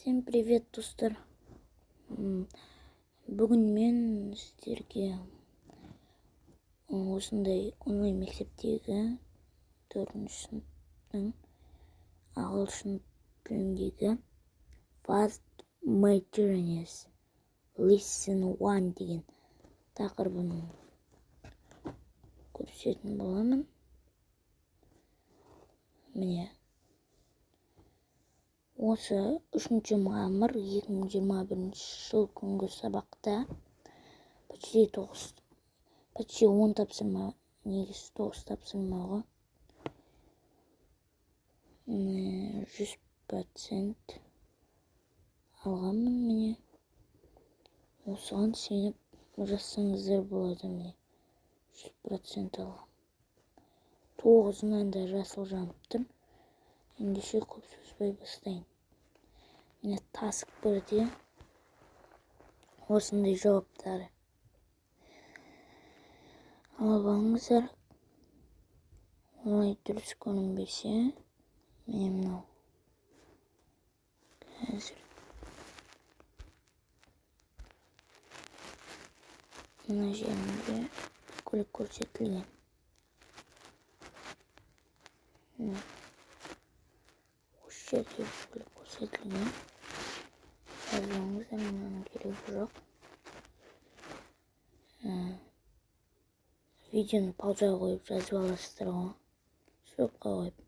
Всем привет, достар. Бүгін мен сіздерге осындай онлайн мектептегі 4-ші сыныптың ағылшын тіліндегі Fast Materials Lesson 1 деген тақырыбын көрсететін боламын. Міне, осы 3 мамыр 2021 жыл күнгі сабақта почти 10 тапсырма, негізі 9 тапсырмаға 100% алғанмын. Міне, осыған сеніп жазсаңыздар болады. Міне, 100% алғам. 9-ынан да жасыл жанып тұр. Ендеше көп сөзбай бастайын. Міне, таск 1-де осындай жауаптары алып алыңыздар. Олай дұрыс көрінбесе, міне мынау қазір мына жерінде бүкіл көрсетілген. Осы жерде бүкіл көрсетілген. Жазылыңыздар, мұның керегі жоқ. Видеоны паузаға қойып жазып аласыздар ғой. Стопқа қойып.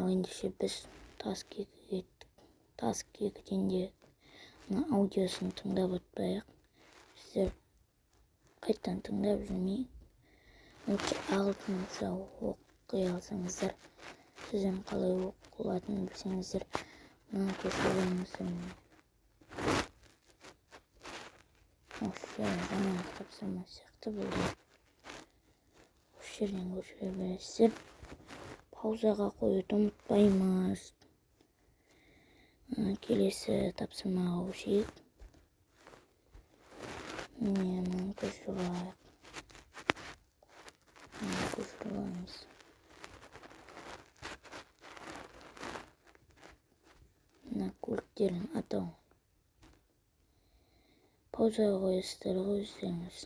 Ал ендеше біз таск 2-ге кеттік. Таск 2-ден де аудиосын тыңдап өтпайық. Сіздер қайттан тыңдап жүрмей, ағылшынша оқи алсаңыздар, сізден қалай оқылатынын білсеңіздер, мына көшіріп алыңыздар. Осы жаңа тапсырма сияқты болды. Осы жерден көшіре бересіздер. Паузаға қоюды ұмытпаймыз. Келесі тапсырмаға көшейік. Міне, мынаны көшіріп алайық. Көшіріп аламыз. Мына көліктердің атауы. Паузаға қоясыздар ғой өздеріңіз.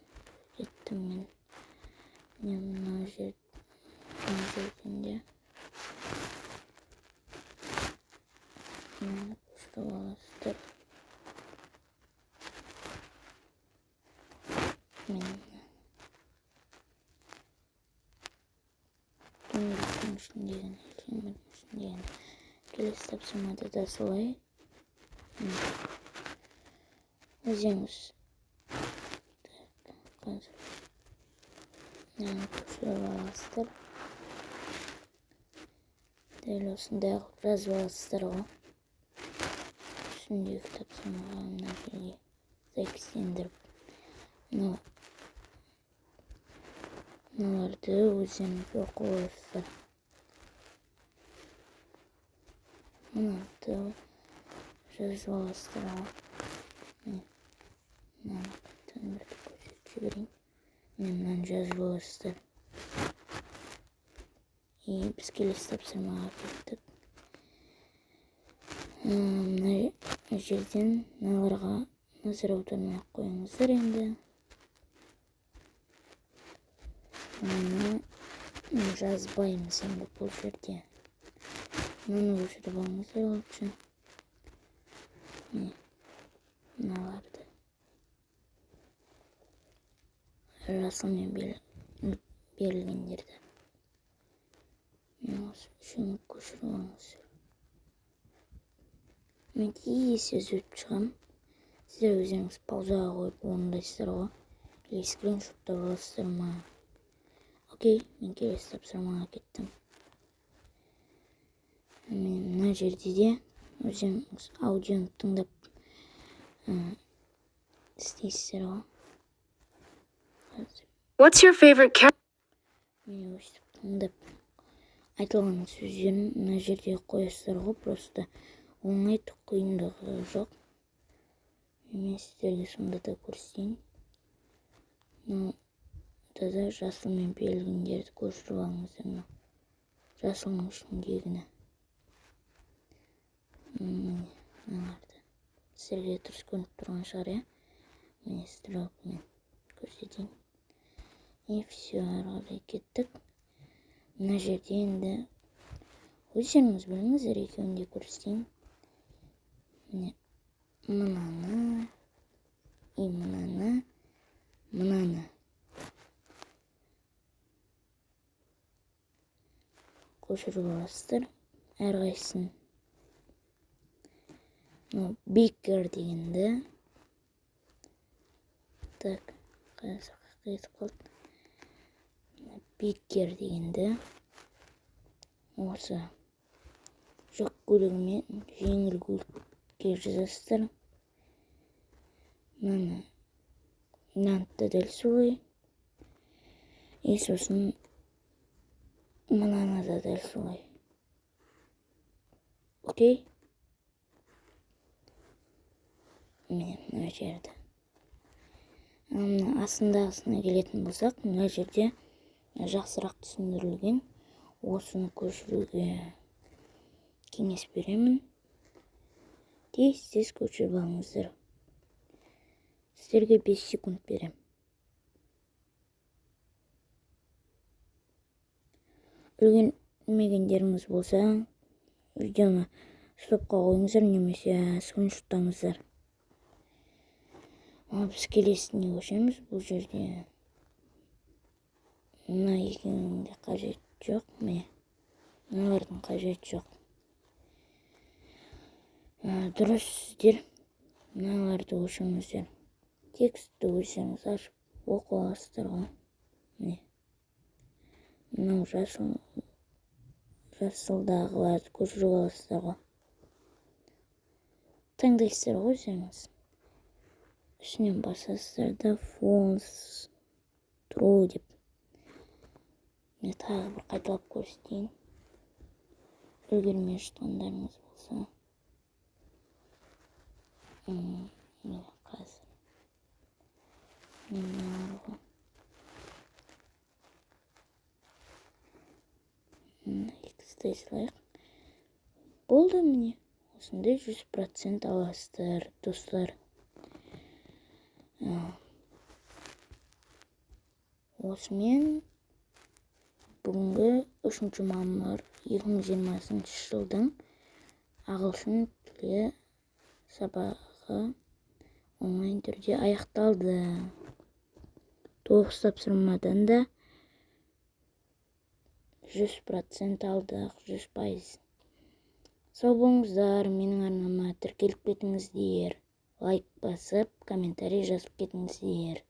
Кеттім мен. Міне, мына жерден де көшіріп аласыздар. Түңгіліктің ішіндегі келесі тапсырмада да солай. Өзіңіз қазір көшіріп аласыздар. Дәл осындай жазып аласыздар ғой. Үстіндегі тапсырмаға мына жерге сәйкестендіріп мыналарды өздеріңіз оқып аласыздар. Мынаны жазып аласыздар ғой. Мынаны қайтадан бір көрсетіп жіберейін. Мынаны жазып аласыздар. Біз келесі тапсырмаға кеттік. Мына жерден мыналарға назар аудармай қойыңыздар енді. Мынаны жазбаймыз енді бұл жерде. Мынаны көшіріп алыңыздар лучше. Мыналарды жасылмен берілгендерді. Осы үшеуін көшіріп алыңыздар. Мен есе өтіп шығам. Сіздер өзіңіз паузаға қойып орындайсыздар ғой. Или скриншоттап аласыздар ма? Окей, мен келесі тапсырмаға кеттім. Мен мына жерде де өзіңіз аудионы тыңдап істейсіздер ғой. What's your favorite character? Мен өстіп тыңдап айтылған сөздерін мына жерде қоясыздар ғой. Просто оңай, қиындығы жоқ. Мен сіздерге сонда да көрсетейін. Мынада жасылмен берілгендерді көшіріп алыңыздар. Жасылның ішіндегіні. мыналарды. Сіздерге дұрыс көрініп тұрған шығар, иә? Міне стрелкамен көрсетейін. И все, ары қарай кеттік. Мына жерде енді өздеріңіз біліңіздер, екеуін де көрсетейін. Міне мынаны и мынаны көшіріп аласыздар әрқайсысын. Бикер дегенді. Так, қайтып қалды. Бикер дегенді. Осы жүк көлігімен жеңіл көлікке жазасыздар. Мынаны да дәл солай. И сосын мынаны да дәл солай. Окей? Міне мына жерді. Мына астындағысына келетін болсақ, мына жерде жақсырақ түсіндірілген. Осыны көшіруге кеңес беремін. Тез көшіріп алыңыздар. Сіздерге 5 секунд берем. Үлгермегендеріңіз болса, видеоны стопқа қойыңыздар немесе скриншоттаңыздар. Біз келесіне көшеміз. Бұл жерде мына екеуінің де қажет жоқ. Мыналардың қажет жоқ. Дұрыс сіздер мыналарды көшіріңіздер. Текстті өздеріңіз ашып оқып аласыздар ғой. Міне. Мынау жасылдағыларды көшіріп аласыздар ғой. Таңдайсыздар ғой өздеріңіз. Ішінен басасыздар да false, true деп. Мен тағы бір қайталап көрсетейін. Үлгермей жатқандарыңыз болса. Міне қазір. Міне арғы. Икстай салайық. Болды міне. Осындай 100% аласыздар, достар. Осымен бүгінгі 3 мамыр 2020 жылдың ағылшын тілі сабағы онлайн түрде аяқталды. 9 тапсырмадан да 100% алдық, 100%. Сау болыңыздар, менің арнама тіркеліп кетіңіздер. Лайк басып, комментарий жазып кетіңіздер.